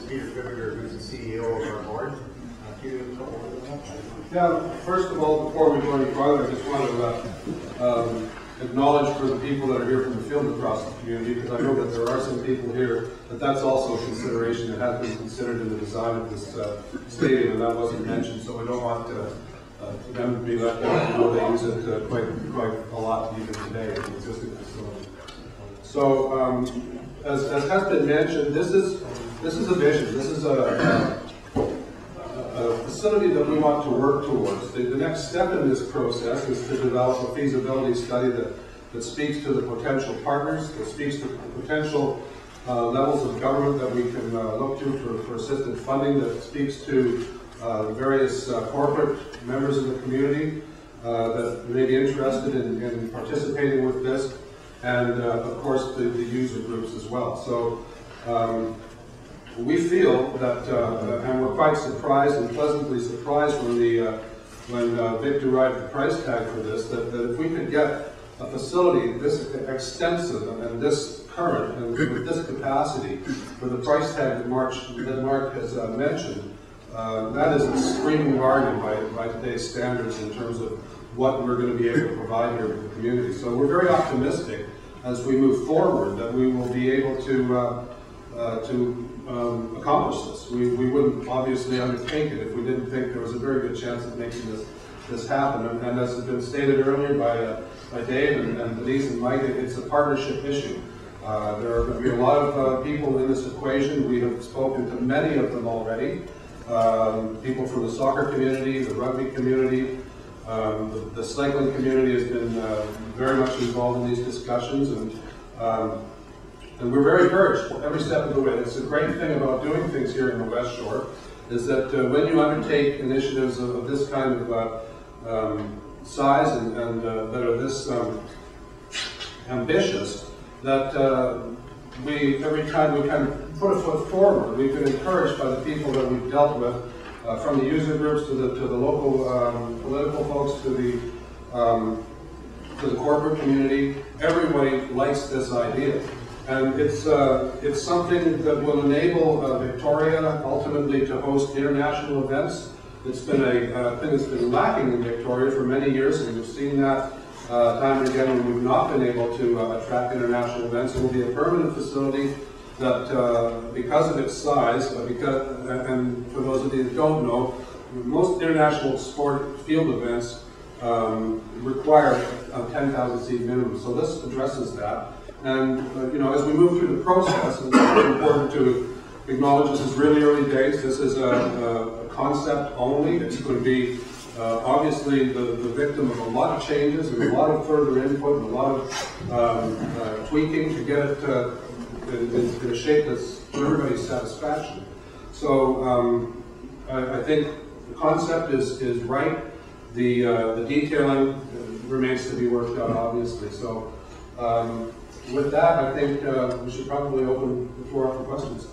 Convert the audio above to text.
Peter Griffiter, who's the CEO of our board. Can you do a couple words on that? Yeah, first of all, before we go any farther, I just want to acknowledge for the people that are here from the field across the community, because I know that there are some people here that's also a consideration that has been considered in the design of this stadium, and that wasn't mentioned, so we don't want them to be left out. I know they use it quite a lot even today in the existing facility. So, as has been mentioned, this is a vision. This is a facility that we want to work towards. The next step in this process is to develop a feasibility study that speaks to the potential partners, that speaks to the potential levels of government that we can look to for assisted funding, that speaks to various corporate members of the community that may be interested in participating with this, and of course the user groups as well. So we feel that, and we're quite surprised and pleasantly surprised when Vic derived the price tag for this, that if we could get a facility this extensive and this current and with this capacity for the price tag that Mark has mentioned, that is a screaming bargain by today's standards in terms of what we're going to be able to provide here with the community. So we're very optimistic as we move forward that we will be able to accomplish this. We wouldn't obviously undertake it if we didn't think there was a very good chance of making this happen. And as has been stated earlier by Dave and Denise and Mike, it's a partnership issue. There are going to be a lot of people in this equation. We have spoken to many of them already. People from the soccer community, the rugby community, the cycling community has been very much involved in these discussions, and we're very encouraged every step of the way. It's a great thing about doing things here in the West Shore, is that when you undertake initiatives of this kind of size and that are this ambitious, that every time we kind of put a foot forward, we've been encouraged by the people that we've dealt with, from the user groups to the local political folks to the corporate community. Everybody likes this idea. And it's something that will enable Victoria ultimately to host international events. It's been a thing that's been lacking in Victoria for many years, and we've seen that time and again when we've not been able to attract international events. It will be a permanent facility that, because of its size, and for those of you that don't know, most international sport field events require a 10,000 seat minimum. So this addresses that. And as we move through the process, it's important to acknowledge this is really early days. This is a concept only. It's going to be obviously the victim of a lot of changes and a lot of further input and a lot of tweaking to get it in a shape that's for everybody's satisfaction. So I think the concept is right. The detailing remains to be worked out, obviously. So. With that, I think we should probably open the floor up for questions.